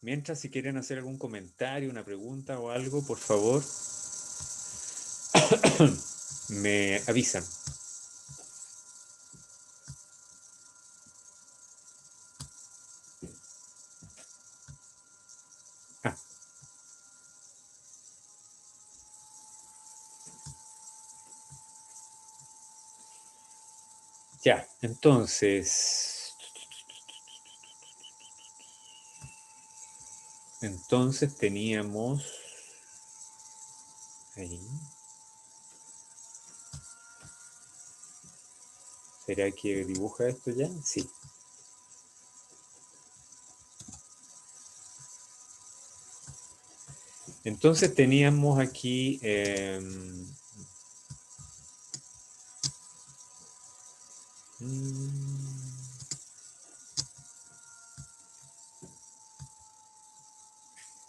Mientras, si quieren hacer algún comentario, una pregunta o algo, por favor, me avisan. Ah, ya, entonces teníamos ahí. ¿Será que dibuja esto ya? Sí. Entonces teníamos aquí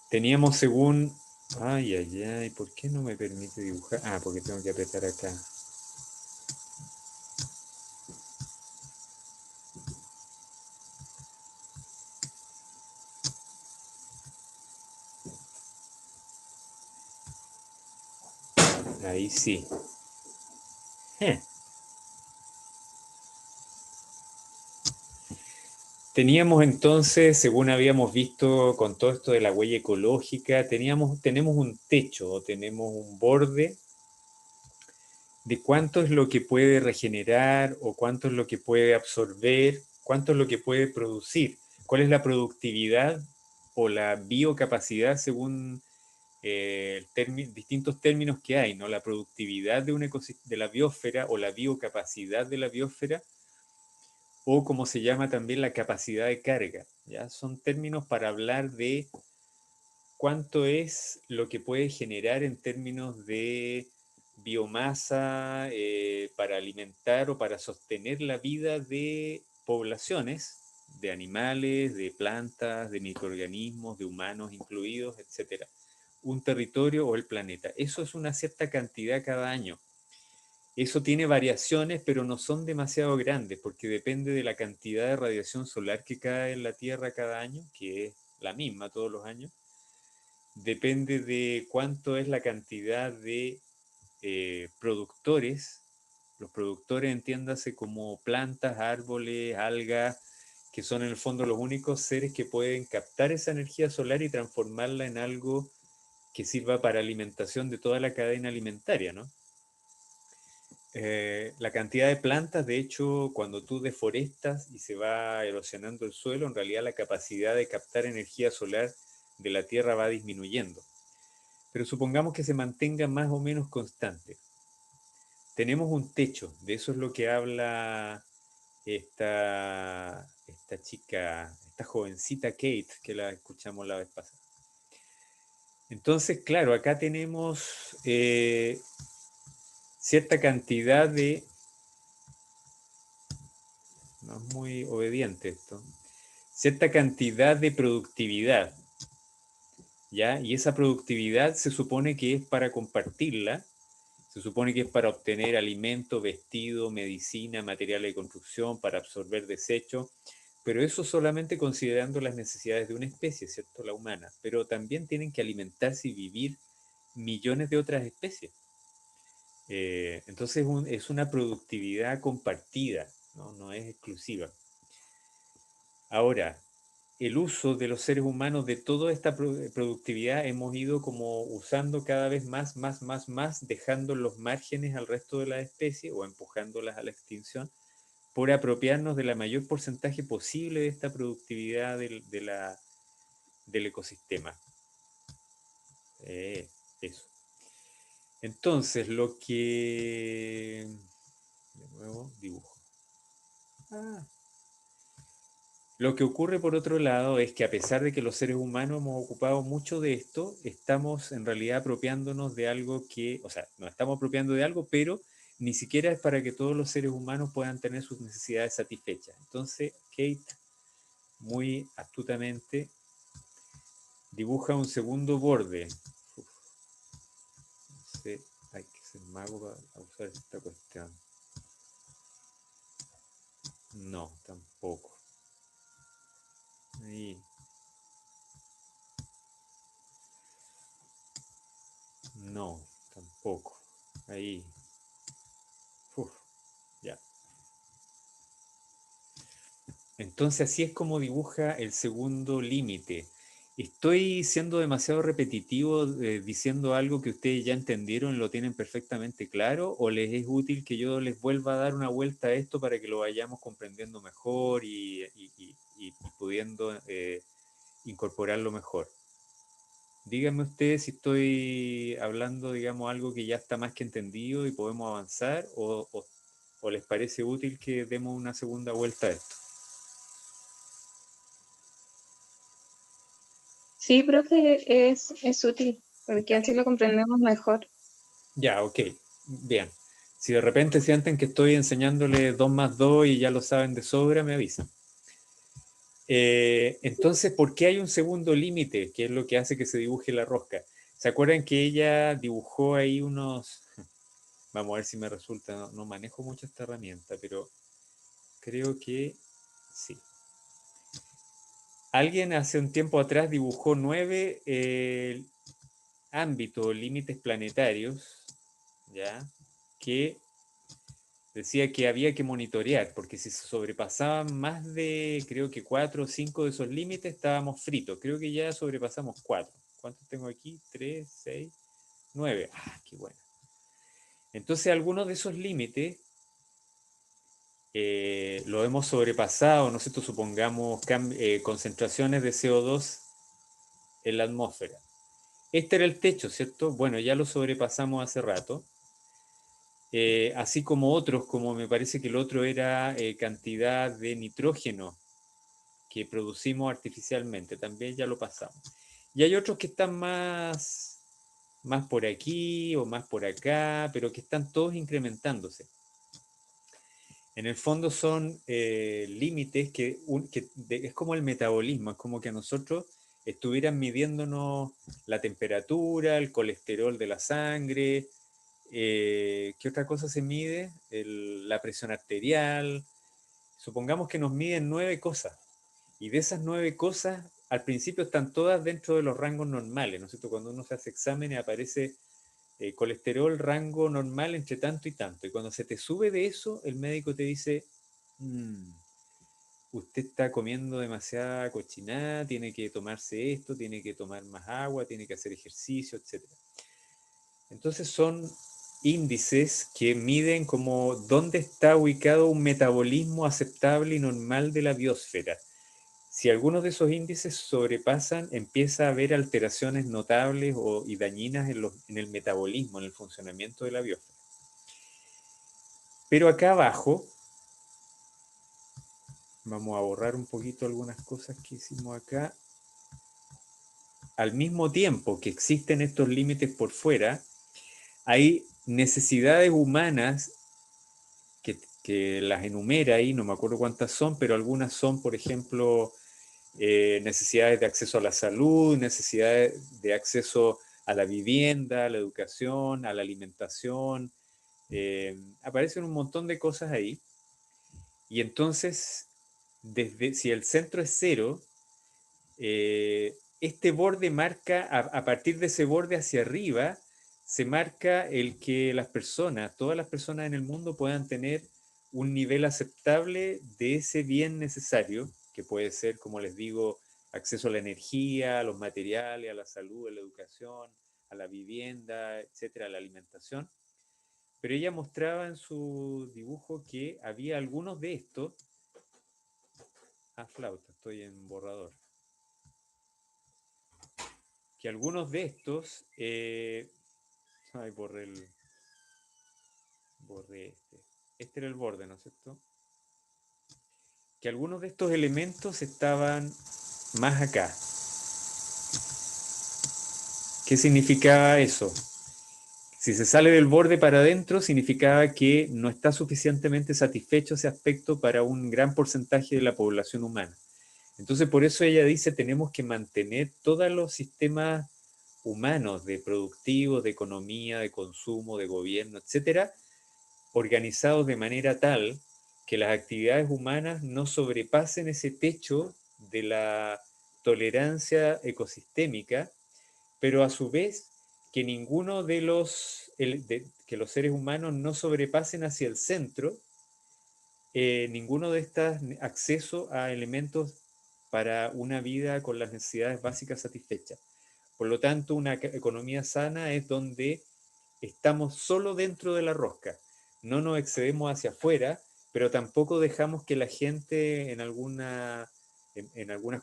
teníamos según... Ay, ay, ay, ¿por qué no me permite dibujar? Ah, porque tengo que apretar acá. Ahí sí. Eh. Teníamos entonces, según habíamos visto con todo esto de la huella ecológica, tenemos un techo o tenemos un borde de cuánto es lo que puede regenerar o cuánto es lo que puede absorber, cuánto es lo que puede producir, cuál es la productividad o la biocapacidad según distintos términos que hay, ¿no? La productividad de, de la biosfera o la biocapacidad de la biosfera o como se llama también la capacidad de carga. ¿Ya? Son términos para hablar de cuánto es lo que puede generar en términos de biomasa para alimentar o para sostener la vida de poblaciones, de animales, de plantas, de microorganismos, de humanos incluidos, etcétera. Un territorio o el planeta. Eso es una cierta cantidad cada año. Eso tiene variaciones, pero no son demasiado grandes, porque depende de la cantidad de radiación solar que cae en la Tierra cada año, que es la misma todos los años. Depende de cuánto es la cantidad de productores. Los productores, entiéndase como plantas, árboles, algas, que son en el fondo los únicos seres que pueden captar esa energía solar y transformarla en algo que sirva para alimentación de toda la cadena alimentaria, ¿no? La cantidad de plantas, de hecho, cuando tú deforestas y se va erosionando el suelo, en realidad la capacidad de captar energía solar de la Tierra va disminuyendo. Pero supongamos que se mantenga más o menos constante. Tenemos un techo, de eso es lo que habla esta chica, esta jovencita Kate, que la escuchamos la vez pasada. Entonces, claro, acá tenemos cierta cantidad de... No es muy obediente esto. Cierta cantidad de productividad, ¿ya? Y esa productividad se supone que es para compartirla, se supone que es para obtener alimento, vestido, medicina, materiales de construcción, para absorber desechos, pero eso solamente considerando las necesidades de una especie, ¿cierto? La humana, pero también tienen que alimentarse y vivir millones de otras especies. Entonces es una productividad compartida, ¿no? No es exclusiva. Ahora, el uso de los seres humanos de toda esta productividad hemos ido como usando cada vez más, dejando los márgenes al resto de la especie o empujándolas a la extinción por apropiarnos de la mayor porcentaje posible de esta productividad del ecosistema. Eso. Entonces, lo que... De nuevo, dibujo. Lo que ocurre por otro lado es que a pesar de que los seres humanos hemos ocupado mucho de esto, estamos en realidad apropiándonos de algo que, o sea, nos estamos apropiando de algo, pero ni siquiera es para que todos los seres humanos puedan tener sus necesidades satisfechas. Entonces, Kate, muy astutamente, dibuja un segundo borde. Uf, no sé, hay que ser mago para usar esta cuestión. No, tampoco. Ahí. No, tampoco. Ahí. Uf, ya. Entonces así es como dibuja el segundo límite. ¿Estoy siendo demasiado repetitivo diciendo algo que ustedes ya entendieron y lo tienen perfectamente claro? ¿O les es útil que yo les vuelva a dar una vuelta a esto para que lo vayamos comprendiendo mejor y pudiendo incorporarlo mejor? Díganme ustedes si estoy hablando, digamos, algo que ya está más que entendido y podemos avanzar o les parece útil que demos una segunda vuelta a esto. Sí, profe, es útil, porque Ya, así lo comprendemos mejor. ya, ok, bien. Si de repente sienten que estoy enseñándole 2 más 2 y ya lo saben de sobra, me avisan. Entonces, ¿por qué hay un segundo límite? ¿Qué es lo que hace que se dibuje la rosca? ¿Se acuerdan que ella dibujó ahí unos... Vamos a ver si me resulta, no, no manejo mucho esta herramienta, pero creo que sí. Alguien hace un tiempo atrás dibujó 9 ámbitos, límites planetarios, ¿ya? Que decía que había que monitorear, porque si se sobrepasaban más de, creo que 4 o 5 de esos límites, estábamos fritos. Creo que ya sobrepasamos 4. ¿Cuántos tengo aquí? 3, 6, 9. Ah, qué bueno. Entonces, algunos de esos límites lo hemos sobrepasado, ¿no es cierto? Supongamos concentraciones de CO2 en la atmósfera. Este era el techo, ¿cierto? Bueno, ya lo sobrepasamos hace rato. Así como otros, como me parece que el otro era cantidad de nitrógeno que producimos artificialmente, también ya lo pasamos. Y hay otros que están más por aquí o más por acá, pero que están todos incrementándose. En el fondo son límites es como el metabolismo, es como que a nosotros estuvieran midiéndonos la temperatura, el colesterol de la sangre, ¿qué otra cosa se mide? La presión arterial. Supongamos que nos miden 9 cosas. Y de esas 9 cosas, al principio están todas dentro de los rangos normales, ¿no es cierto? Cuando uno se hace exámenes aparece colesterol, rango normal entre tanto y tanto. Y cuando se te sube de eso, el médico te dice, "Mm, usted está comiendo demasiada cochinada, tiene que tomarse esto, tiene que tomar más agua, tiene que hacer ejercicio, etcétera". Entonces son índices que miden como dónde está ubicado un metabolismo aceptable y normal de la biosfera. Si algunos de esos índices sobrepasan, empieza a haber alteraciones notables y dañinas en el metabolismo, en el funcionamiento de la biosfera. Pero acá abajo, vamos a borrar un poquito algunas cosas que hicimos acá. Al mismo tiempo que existen estos límites por fuera, hay necesidades humanas que las enumera ahí, no me acuerdo cuántas son, pero algunas son, por ejemplo, necesidades de acceso a la salud, necesidades de acceso a la vivienda, a la educación, a la alimentación. Aparecen un montón de cosas ahí. Y entonces, si el centro es cero, este borde marca, a partir de ese borde hacia arriba, se marca el que las personas, todas las personas en el mundo puedan tener un nivel aceptable de ese bien necesario, que puede ser, como les digo, acceso a la energía, a los materiales, a la salud, a la educación, a la vivienda, etcétera, a la alimentación. Pero ella mostraba en su dibujo que había algunos de estos. Ah, flauta, estoy en borrador. Que algunos de estos. Ay, borré este. Este era el borde, ¿no es cierto? Que algunos de estos elementos estaban más acá. ¿Qué significaba eso? Si se sale del borde para adentro, significaba que no está suficientemente satisfecho ese aspecto para un gran porcentaje de la población humana. Entonces, por eso ella dice, tenemos que mantener todos los sistemas humanos de productivos, de economía, de consumo, de gobierno, etcétera, organizados de manera tal que las actividades humanas no sobrepasen ese techo de la tolerancia ecosistémica, pero a su vez que ninguno de que los seres humanos no sobrepasen hacia el centro ninguno de estos acceso a elementos para una vida con las necesidades básicas satisfechas. Por lo tanto, una economía sana es donde estamos solo dentro de la rosca, no nos excedemos hacia afuera, pero tampoco dejamos que la gente en algunas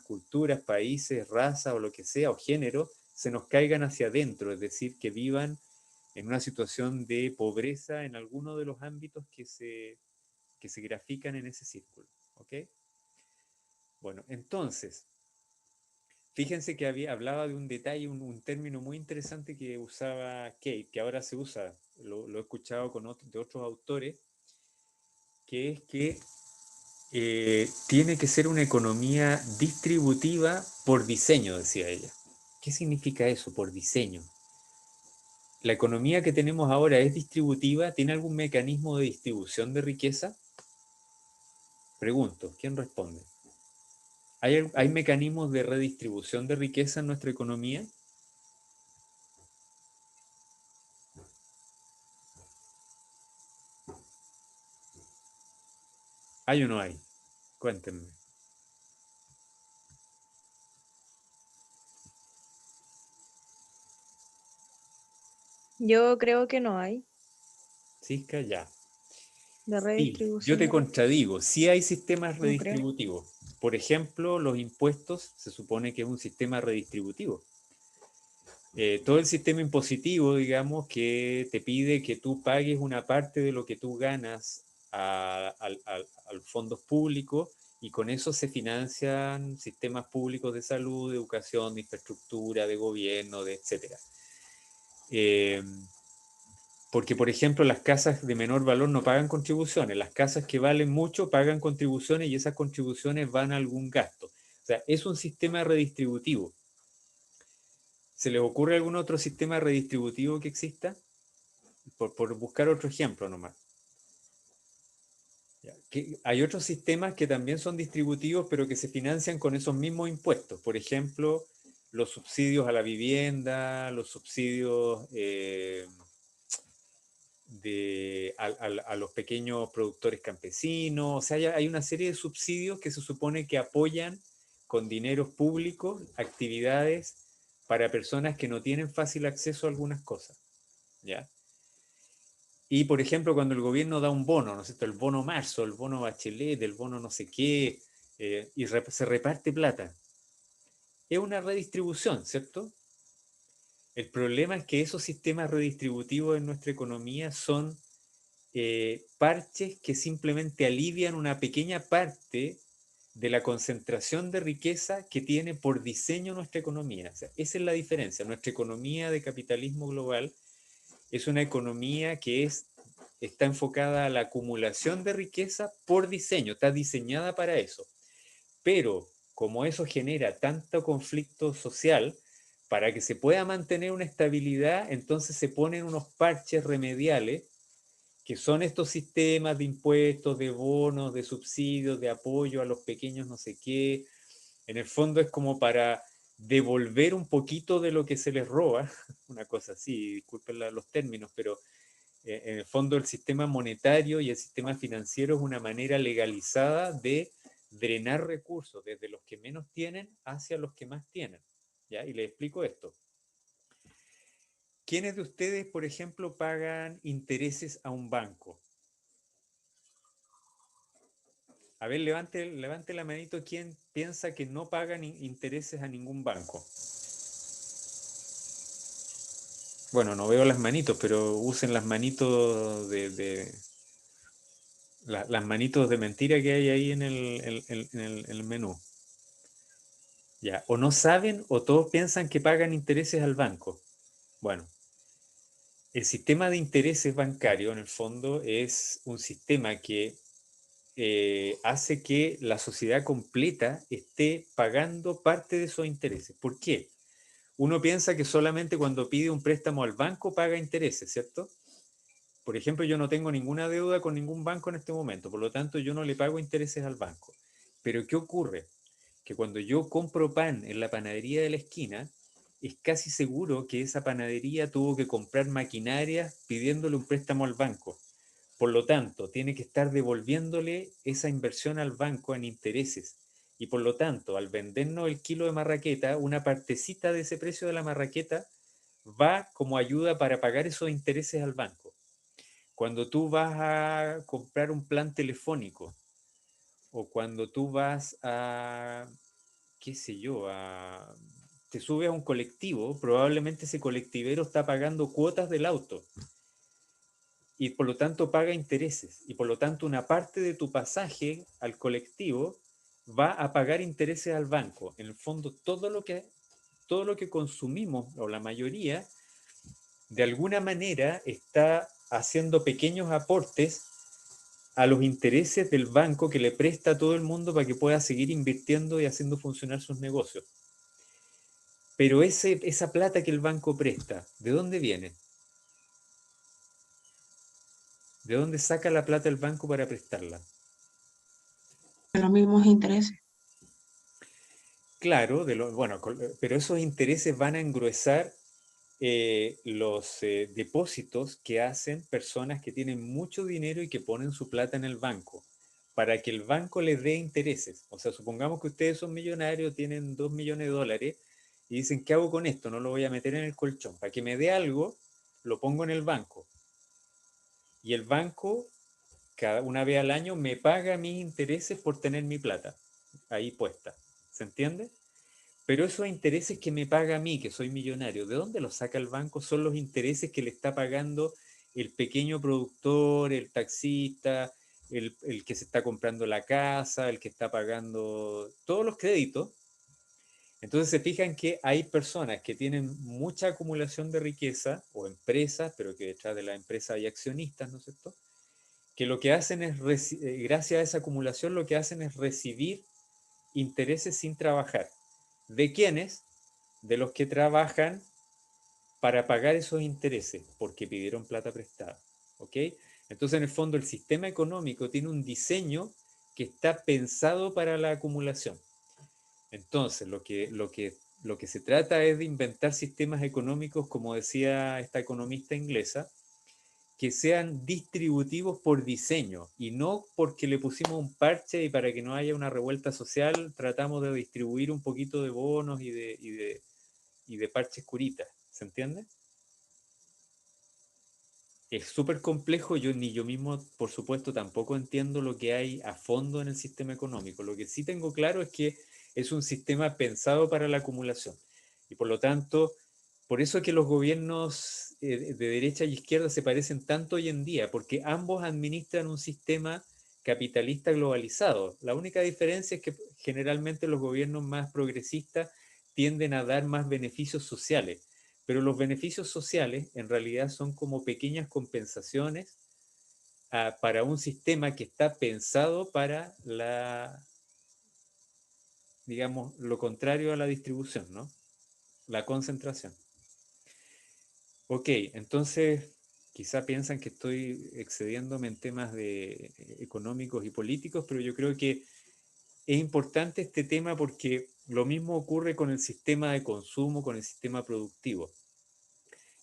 culturas, países, razas o lo que sea, o género, se nos caigan hacia adentro, es decir, que vivan en una situación de pobreza en alguno de los ámbitos que se grafican en ese círculo. ¿Ok? Bueno, entonces, fíjense que hablaba de un detalle, un término muy interesante que usaba Kate, que ahora se usa, lo he escuchado de otros autores, que es que tiene que ser una economía distributiva por diseño, decía ella. ¿Qué significa eso, por diseño? ¿La economía que tenemos ahora es distributiva? ¿Tiene algún mecanismo de distribución de riqueza? Pregunto, ¿quién responde? ¿Hay mecanismos de redistribución de riqueza en nuestra economía? ¿Hay o no hay? Cuéntenme. Yo creo que no hay Cisca, ya. de Sí, yo redistribución te de riqueza. contradigo. Sí hay sistemas No creo. redistributivos. Por ejemplo, los impuestos se supone que es un sistema redistributivo. Todo el sistema impositivo, digamos, que te pide que tú pagues una parte de lo que tú ganas a los fondos públicos y con eso se financian sistemas públicos de salud, de educación, de infraestructura, de gobierno, de etcétera. Porque, por ejemplo, las casas de menor valor no pagan contribuciones, las casas que valen mucho pagan contribuciones y esas contribuciones van a algún gasto. O sea, es un sistema redistributivo. ¿Se les ocurre algún otro sistema redistributivo que exista? Por buscar otro ejemplo nomás. Hay otros sistemas que también son distributivos, pero que se financian con esos mismos impuestos. Por ejemplo, los subsidios a la vivienda, los subsidios a los pequeños productores campesinos. O sea, hay una serie de subsidios que se supone que apoyan con dineros públicos actividades para personas que no tienen fácil acceso a algunas cosas. ¿Ya? Y, por ejemplo, cuando el gobierno da un bono, ¿no es cierto? El bono marzo, el bono Bachelet, el bono no sé qué, y se reparte plata. Es una redistribución, ¿cierto? El problema es que esos sistemas redistributivos en nuestra economía son parches que simplemente alivian una pequeña parte de la concentración de riqueza que tiene por diseño nuestra economía. O sea, esa es la diferencia. Nuestra economía de capitalismo global es una economía que está enfocada a la acumulación de riqueza por diseño, está diseñada para eso. Pero como eso genera tanto conflicto social, para que se pueda mantener una estabilidad, entonces se ponen unos parches remediales, que son estos sistemas de impuestos, de bonos, de subsidios, de apoyo a los pequeños no sé qué. En el fondo es como para devolver un poquito de lo que se les roba, una cosa así, disculpen los términos, pero en el fondo el sistema monetario y el sistema financiero es una manera legalizada de drenar recursos desde los que menos tienen hacia los que más tienen. ¿Ya? Y les explico esto. ¿Quiénes de ustedes, por ejemplo, pagan intereses a un banco? A ver, levante la manito quien piensa que no pagan intereses a ningún banco. Bueno, no veo las manitos, pero usen las manitos las manitos de mentira que hay ahí en el menú. Ya, o no saben o todos piensan que pagan intereses al banco. Bueno, el sistema de intereses bancario en el fondo es un sistema que hace que la sociedad completa esté pagando parte de esos intereses. ¿Por qué? Uno piensa que solamente cuando pide un préstamo al banco paga intereses, ¿cierto? Por ejemplo, yo no tengo ninguna deuda con ningún banco en este momento, por lo tanto yo no le pago intereses al banco. Pero ¿qué ocurre? Que cuando yo compro pan en la panadería de la esquina, es casi seguro que esa panadería tuvo que comprar maquinaria pidiéndole un préstamo al banco. Por lo tanto, tiene que estar devolviéndole esa inversión al banco en intereses. Y por lo tanto, al vendernos el kilo de marraqueta, una partecita de ese precio de la marraqueta va como ayuda para pagar esos intereses al banco. Cuando tú vas a comprar un plan telefónico o cuando tú vas a, qué sé yo, te subes a un colectivo, probablemente ese colectivero está pagando cuotas del auto y por lo tanto paga intereses y por lo tanto una parte de tu pasaje al colectivo va a pagar intereses al banco. En el fondo, todo lo que consumimos, o la mayoría, de alguna manera está haciendo pequeños aportes a los intereses del banco que le presta a todo el mundo para que pueda seguir invirtiendo y haciendo funcionar sus negocios. Pero esa plata que el banco presta, ¿de dónde viene? ¿De dónde saca la plata el banco para prestarla? De los mismos intereses. Claro, bueno, pero esos intereses van a engruesar los depósitos que hacen personas que tienen mucho dinero y que ponen su plata en el banco para que el banco les dé intereses. O sea, supongamos que ustedes son millonarios, tienen 2 millones de dólares y dicen, ¿qué hago con esto? No lo voy a meter en el colchón. Para que me dé algo, lo pongo en el banco. Y el banco, una vez al año, me paga mis intereses por tener mi plata ahí puesta. ¿Se entiende? Pero esos intereses que me paga a mí, que soy millonario, ¿de dónde los saca el banco? Son los intereses que le está pagando el pequeño productor, el taxista, el que se está comprando la casa, el que está pagando todos los créditos. Entonces se fijan que hay personas que tienen mucha acumulación de riqueza o empresas, pero que detrás de la empresa hay accionistas, ¿no es cierto? Que lo que hacen es, gracias a esa acumulación, lo que hacen es recibir intereses sin trabajar. ¿De quiénes? De los que trabajan para pagar esos intereses, porque pidieron plata prestada. ¿Ok? Entonces, en el fondo, el sistema económico tiene un diseño que está pensado para la acumulación. Entonces, lo que se trata es de inventar sistemas económicos, como decía esta economista inglesa, que sean distributivos por diseño y no porque le pusimos un parche y para que no haya una revuelta social tratamos de distribuir un poquito de bonos y de parches curitas. ¿Se entiende? Es súper complejo, ni yo mismo, por supuesto, tampoco entiendo lo que hay a fondo en el sistema económico. Lo que sí tengo claro es que es un sistema pensado para la acumulación. Y por lo tanto, por eso es que los gobiernos de derecha y izquierda se parecen tanto hoy en día, porque ambos administran un sistema capitalista globalizado. La única diferencia es que generalmente los gobiernos más progresistas tienden a dar más beneficios sociales, pero los beneficios sociales en realidad son como pequeñas compensaciones para un sistema que está pensado para digamos, lo contrario a la distribución, ¿no? La concentración. Ok, entonces quizá piensan que estoy excediéndome en temas económicos y políticos, pero yo creo que es importante este tema porque lo mismo ocurre con el sistema de consumo, con el sistema productivo.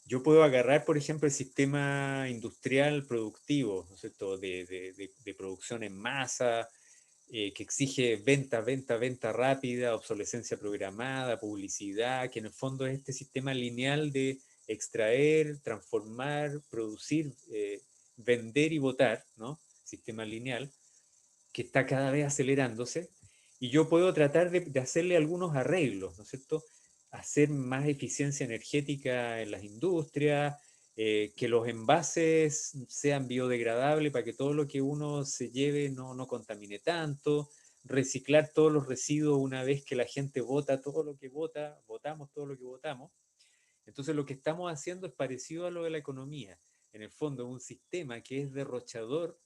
Yo puedo agarrar, por ejemplo, el sistema industrial productivo, ¿no es cierto?, de producción en masa, que exige venta, venta, venta rápida, obsolescencia programada, publicidad, que en el fondo es este sistema lineal de extraer, transformar, producir, vender y votar, ¿no? Sistema lineal, que está cada vez acelerándose, y yo puedo tratar de hacerle algunos arreglos, ¿no es cierto? Hacer más eficiencia energética en las industrias, que los envases sean biodegradables para que todo lo que uno se lleve no contamine tanto, reciclar todos los residuos una vez que la gente vota todo lo que vota, votamos todo lo que votamos. Entonces lo que estamos haciendo es parecido a lo de la economía. En el fondo, un sistema que es derrochador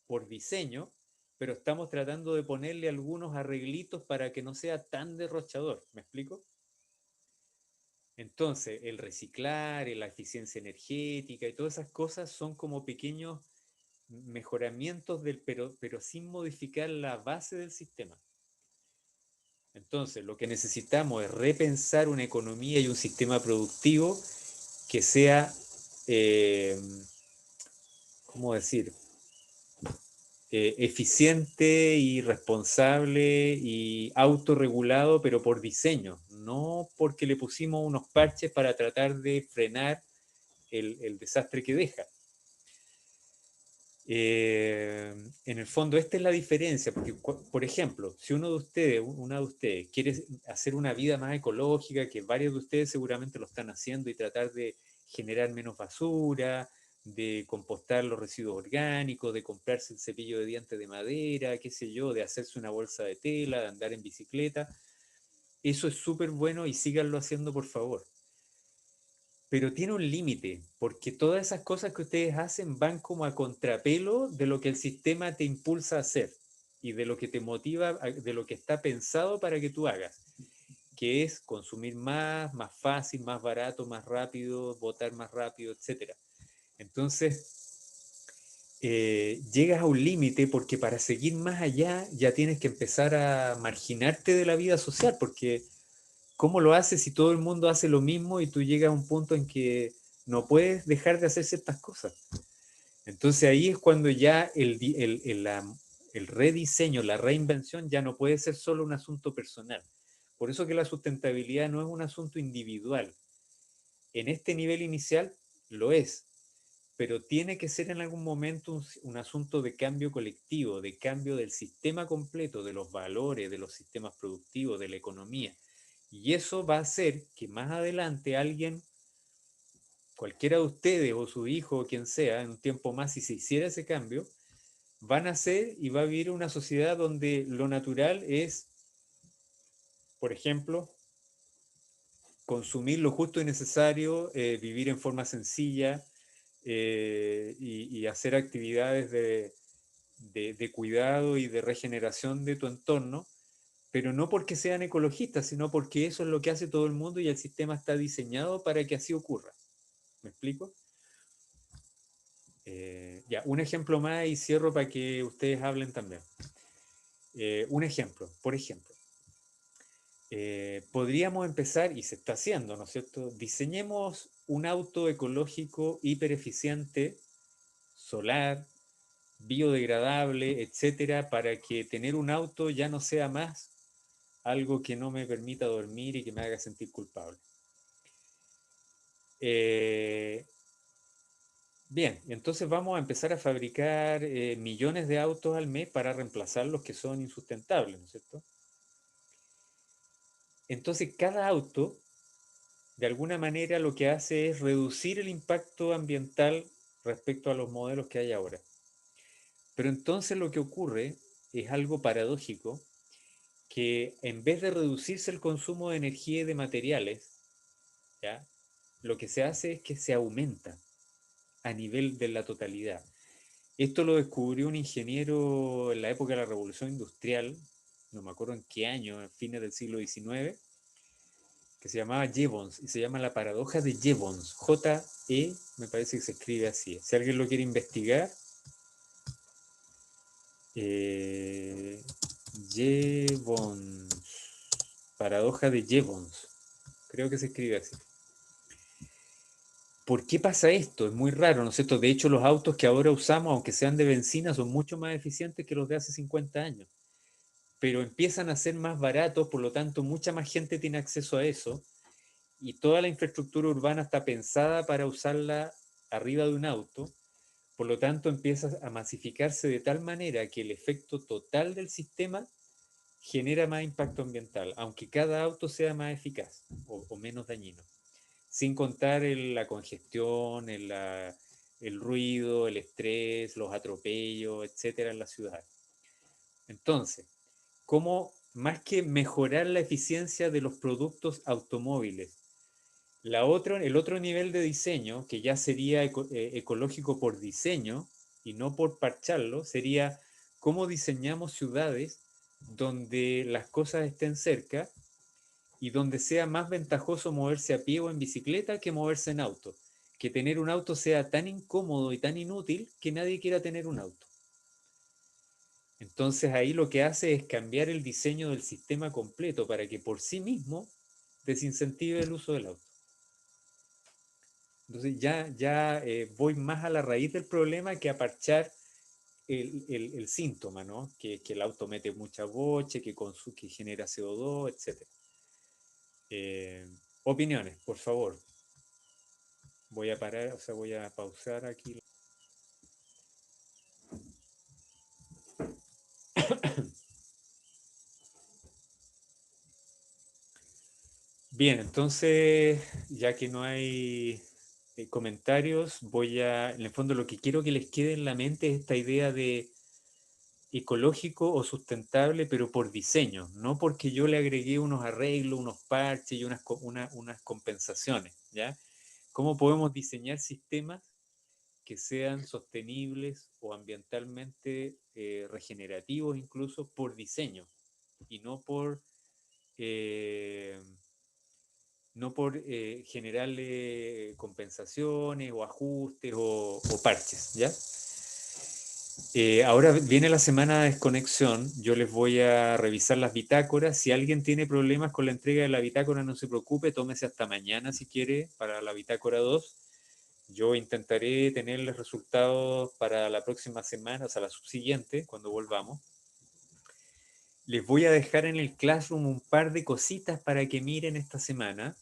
por diseño, pero estamos tratando de ponerle algunos arreglitos para que no sea tan derrochador. ¿Me explico? Entonces, el reciclar, la eficiencia energética y todas esas cosas son como pequeños mejoramientos pero sin modificar la base del sistema. Entonces, lo que necesitamos es repensar una economía y un sistema productivo que sea, ¿cómo decir? Eficiente y responsable y autorregulado, pero por diseño, no porque le pusimos unos parches para tratar de frenar el desastre que deja. En el fondo, esta es la diferencia, porque, por ejemplo, si una de ustedes quiere hacer una vida más ecológica, que varios de ustedes seguramente lo están haciendo, y tratar de generar menos basura, de compostar los residuos orgánicos, de comprarse el cepillo de dientes de madera, qué sé yo, de hacerse una bolsa de tela, de andar en bicicleta, eso es súper bueno y síganlo haciendo, por favor. Pero tiene un límite, porque todas esas cosas que ustedes hacen van como a contrapelo de lo que el sistema te impulsa a hacer y de lo que te motiva, de lo que está pensado para que tú hagas, que es consumir más, más fácil, más barato, más rápido, votar más rápido, etc. Entonces, llegas a un límite porque para seguir más allá ya tienes que empezar a marginarte de la vida social, porque ¿cómo lo haces si todo el mundo hace lo mismo y tú llegas a un punto en que no puedes dejar de hacer ciertas cosas? Entonces ahí es cuando ya el rediseño, la reinvención ya no puede ser solo un asunto personal. Por eso que la sustentabilidad no es un asunto individual. En este nivel inicial lo es, pero tiene que ser en algún momento un asunto de cambio colectivo, de cambio del sistema completo, de los valores, de los sistemas productivos, de la economía. Y eso va a hacer que más adelante alguien, cualquiera de ustedes o su hijo o quien sea, en un tiempo más, si se hiciera ese cambio, van a nacer y va a vivir una sociedad donde lo natural es, por ejemplo, consumir lo justo y necesario, vivir en forma sencilla, y hacer actividades de cuidado y de regeneración de tu entorno, pero no porque sean ecologistas, sino porque eso es lo que hace todo el mundo y el sistema está diseñado para que así ocurra. ¿Me explico? Ya, un ejemplo más y cierro para que ustedes hablen también. Un ejemplo, por ejemplo, podríamos empezar, y se está haciendo, ¿no es cierto? Diseñemos un auto ecológico hipereficiente, solar, biodegradable, etcétera, para que tener un auto ya no sea más algo que no me permita dormir y que me haga sentir culpable. Bien, entonces vamos a empezar a fabricar millones de autos al mes para reemplazar los que son insustentables, ¿no es cierto? Entonces cada auto, de alguna manera, lo que hace es reducir el impacto ambiental respecto a los modelos que hay ahora. Pero entonces lo que ocurre es algo paradójico, que en vez de reducirse el consumo de energía y de materiales, ¿ya? Lo que se hace es que se aumenta a nivel de la totalidad. Esto lo descubrió un ingeniero en la época de la Revolución Industrial, no me acuerdo en qué año, a fines del siglo XIX, que se llamaba Jevons, y se llama la paradoja de Jevons, J-E, me parece que se escribe así. Si alguien lo quiere investigar, Jevons, paradoja de Jevons, creo que se escribe así. ¿Por qué pasa esto? Es muy raro, ¿no es cierto? De hecho, los autos que ahora usamos, aunque sean de benzina, son mucho más eficientes que los de hace 50 años. Pero empiezan a ser más baratos, por lo tanto, mucha más gente tiene acceso a eso, y toda la infraestructura urbana está pensada para usarla arriba de un auto. Por lo tanto, empieza a masificarse de tal manera que el efecto total del sistema genera más impacto ambiental, aunque cada auto sea más eficaz o menos dañino. Sin contar la congestión, el ruido, el estrés, los atropellos, etcétera, en la ciudad. Entonces, ¿cómo más que mejorar la eficiencia de los productos automóviles? El otro nivel de diseño, que ya sería ecológico por diseño y no por parcharlo, sería cómo diseñamos ciudades donde las cosas estén cerca y donde sea más ventajoso moverse a pie o en bicicleta que moverse en auto. Que tener un auto sea tan incómodo y tan inútil que nadie quiera tener un auto. Entonces ahí lo que hace es cambiar el diseño del sistema completo para que por sí mismo desincentive el uso del auto. Entonces ya voy más a la raíz del problema que a parchar el síntoma, ¿no? Que el auto mete mucha boche, que genera CO2, etc. Opiniones, por favor. Voy a parar, o sea, voy a pausar aquí. Bien, entonces, ya que no hay comentarios, en el fondo lo que quiero que les quede en la mente es esta idea de ecológico o sustentable, pero por diseño, no porque yo le agregué unos arreglos, unos parches y unas compensaciones, ¿ya? ¿Cómo podemos diseñar sistemas que sean sostenibles o ambientalmente regenerativos incluso por diseño y eh, no por generarle compensaciones o ajustes o parches, ¿ya? Ahora viene la semana de desconexión, yo les voy a revisar las bitácoras. Si alguien tiene problemas con la entrega de la bitácora, no se preocupe, tómese hasta mañana si quiere para la bitácora 2. Yo intentaré tenerles resultados para la próxima semana, o sea, la subsiguiente, cuando volvamos. Les voy a dejar en el Classroom un par de cositas para que miren esta semana.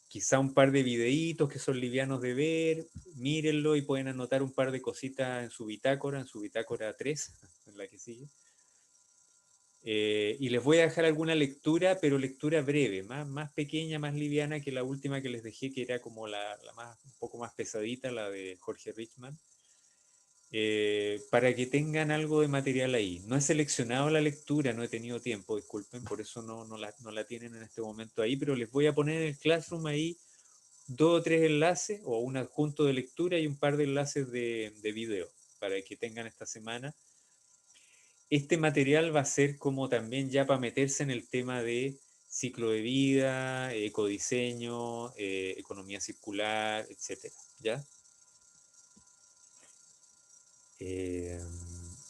Quizá un par de videitos que son livianos de ver, mírenlo y pueden anotar un par de cositas en su bitácora 3, en la que sigue. Y les voy a dejar alguna lectura, pero lectura breve, más pequeña, más liviana que la última que les dejé, que era como un poco más pesadita, la de Jorge Richman. Para que tengan algo de material ahí. No he seleccionado la lectura, no he tenido tiempo, disculpen, por eso no la tienen en este momento ahí, pero les voy a poner en el Classroom ahí 2 o 3 enlaces o un adjunto de lectura y un par de enlaces de video para que tengan esta semana. Este material va a ser como también ya para meterse en el tema de ciclo de vida, ecodiseño, economía circular, etcétera, ¿ya?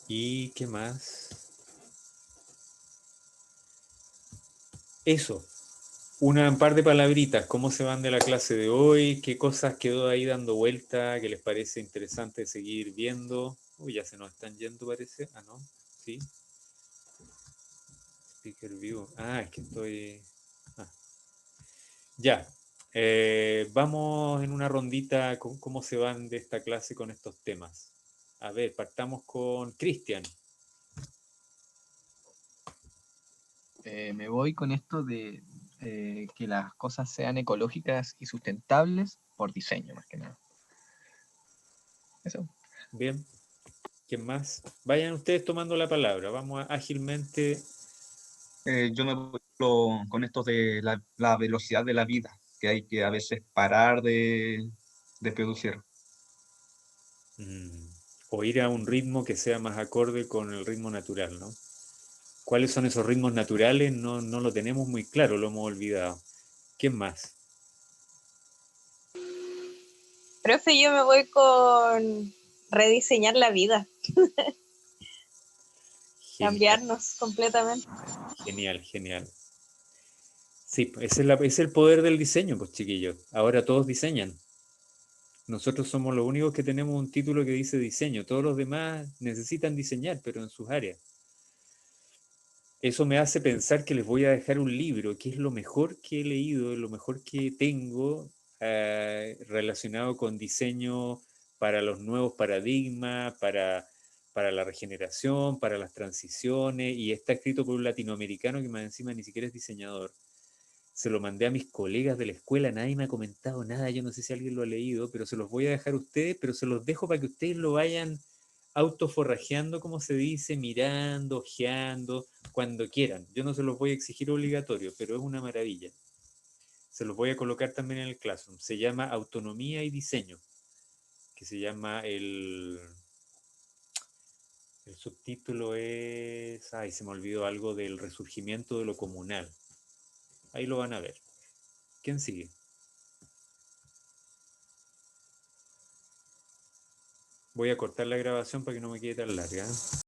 ¿Y qué más? Eso, un par de palabritas, ¿cómo se van de la clase de hoy? ¿Qué cosas quedó ahí dando vuelta? ¿Qué les parece interesante seguir viendo? Uy, ya se nos están yendo, parece. Ah, no, sí. Speaker View. Ah, es que estoy... Ah. Ya. Vamos en una rondita con cómo se van de esta clase con estos temas. A ver, partamos con Cristian. Me voy con esto de que las cosas sean ecológicas y sustentables por diseño, más que nada. Eso. Bien. ¿Quién más? Vayan ustedes tomando la palabra. Vamos ágilmente. Yo me voy con esto de la velocidad de la vida, que hay que a veces parar de producir. O ir a un ritmo que sea más acorde con el ritmo natural, ¿no? ¿Cuáles son esos ritmos naturales? No lo tenemos muy claro, lo hemos olvidado. ¿Quién más? Profe, yo me voy con rediseñar la vida, Genial, cambiarnos completamente. genial. Sí, ese es el poder del diseño, pues chiquillos. Ahora todos diseñan. Nosotros somos los únicos que tenemos un título que dice diseño. Todos los demás necesitan diseñar, pero en sus áreas. Eso me hace pensar que les voy a dejar un libro, que es lo mejor que he leído, lo mejor que tengo relacionado con diseño para los nuevos paradigmas, para la regeneración, para las transiciones, y está escrito por un latinoamericano que más encima ni siquiera es diseñador. Se lo mandé a mis colegas de la escuela, nadie me ha comentado nada, yo no sé si alguien lo ha leído, pero se los voy a dejar a ustedes, pero se los dejo para que ustedes lo vayan autoforrajeando, como se dice, mirando, ojeando, cuando quieran. Yo no se los voy a exigir obligatorio, pero es una maravilla. Se los voy a colocar también en el Classroom. Se llama Autonomía y Diseño, que se llama el subtítulo es... Ay, se me olvidó algo del resurgimiento de lo comunal. Ahí lo van a ver. ¿Quién sigue? Voy a cortar la grabación para que no me quede tan larga.